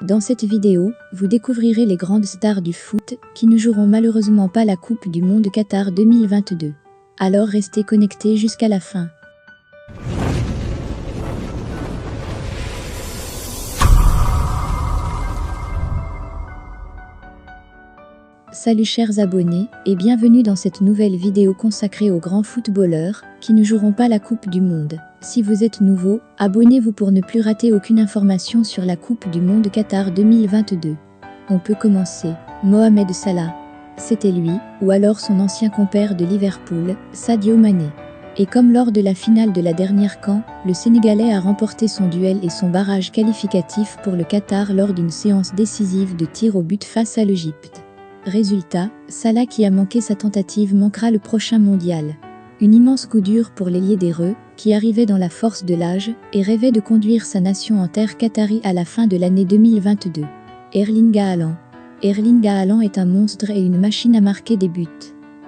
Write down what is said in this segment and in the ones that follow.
Dans cette vidéo, vous découvrirez les grandes stars du foot qui ne joueront malheureusement pas la Coupe du Monde Qatar 2022. Alors restez connectés jusqu'à la fin. Salut chers abonnés et bienvenue dans cette nouvelle vidéo consacrée aux grands footballeurs qui ne joueront pas la Coupe du Monde. Si vous êtes nouveau, abonnez-vous pour ne plus rater aucune information sur la Coupe du Monde Qatar 2022. On peut commencer. Mohamed Salah. C'était lui, ou alors son ancien compère de Liverpool, Sadio Mané. Et comme lors de la finale de la dernière CAN, le Sénégalais a remporté son duel et son barrage qualificatif pour le Qatar lors d'une séance décisive de tir au but face à l'Égypte. Résultat, Salah qui a manqué sa tentative manquera le prochain mondial. Une immense coup dur pour l'ailier des Reux, qui arrivait dans la force de l'âge et rêvait de conduire sa nation en terre qatari à la fin de l'année 2022. Erling Haaland. Erling Haaland est un monstre et une machine à marquer des buts.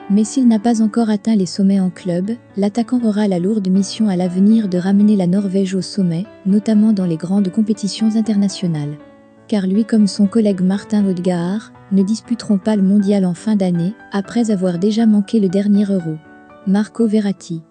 Mais s'il n'a pas encore atteint les sommets en club, l'attaquant aura la lourde mission à l'avenir de ramener la Norvège au sommet, notamment dans les grandes compétitions internationales. Car lui comme son collègue Martin Odegaard, ne disputeront pas le mondial en fin d'année, après avoir déjà manqué le dernier Euro. Marco Verratti.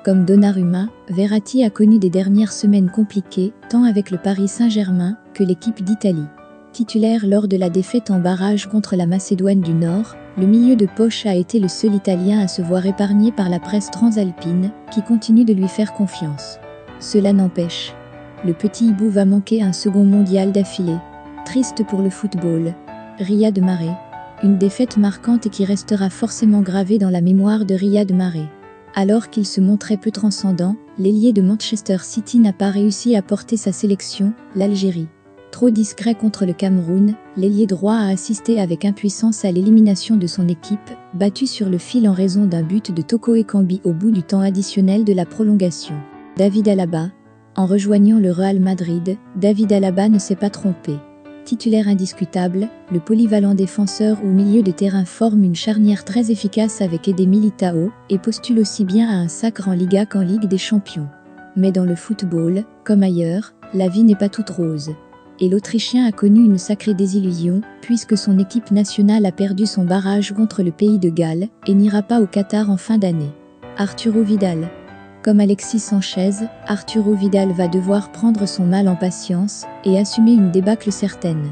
Comme Donnarumma, Verratti a connu des dernières semaines compliquées, tant avec le Paris Saint-Germain que l'équipe d'Italie. Titulaire lors de la défaite en barrage contre la Macédoine du Nord, le milieu de poche a été le seul Italien à se voir épargné par la presse transalpine, qui continue de lui faire confiance. Cela n'empêche. Le petit hibou va manquer un second mondial d'affilée. Triste pour le football. Riyad Mahrez. Une défaite marquante et qui restera forcément gravée dans la mémoire de Riyad Mahrez. Alors qu'il se montrait peu transcendant, l'ailier de Manchester City n'a pas réussi à porter sa sélection, l'Algérie. Trop discret contre le Cameroun, l'ailier droit a assisté avec impuissance à l'élimination de son équipe, battue sur le fil en raison d'un but de Toko Ekambi au bout du temps additionnel de la prolongation. David Alaba. En rejoignant le Real Madrid, David Alaba ne s'est pas trompé. Titulaire indiscutable, le polyvalent défenseur ou milieu de terrain forme une charnière très efficace avec Eder Militao et postule aussi bien à un sacre en Liga qu'en Ligue des Champions. Mais dans le football, comme ailleurs, la vie n'est pas toute rose. Et l'Autrichien a connu une sacrée désillusion, puisque son équipe nationale a perdu son barrage contre le pays de Galles et n'ira pas au Qatar en fin d'année. Arturo Vidal. Comme Alexis Sanchez, Arturo Vidal va devoir prendre son mal en patience et assumer une débâcle certaine.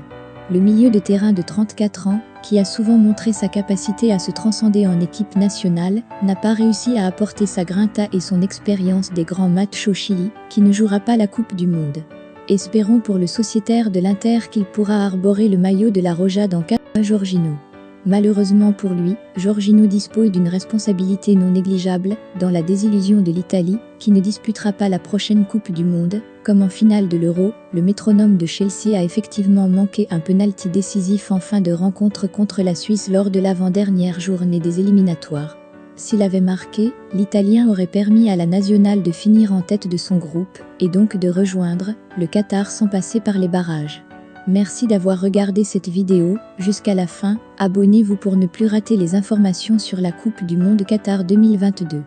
Le milieu de terrain de 34 ans, qui a souvent montré sa capacité à se transcender en équipe nationale, n'a pas réussi à apporter sa grinta et son expérience des grands matchs au Chili, qui ne jouera pas la Coupe du Monde. Espérons pour le sociétaire de l'Inter qu'il pourra arborer le maillot de la Roja dans 4 mois. Jorginho. Malheureusement pour lui, Jorginho dispose d'une responsabilité non négligeable dans la désillusion de l'Italie, qui ne disputera pas la prochaine Coupe du Monde. Comme en finale de l'Euro, le métronome de Chelsea a effectivement manqué un penalty décisif en fin de rencontre contre la Suisse lors de l'avant-dernière journée des éliminatoires. S'il avait marqué, l'Italien aurait permis à la nationale de finir en tête de son groupe, et donc de rejoindre le Qatar sans passer par les barrages. Merci d'avoir regardé cette vidéo jusqu'à la fin, abonnez-vous pour ne plus rater les informations sur la Coupe du Monde Qatar 2022.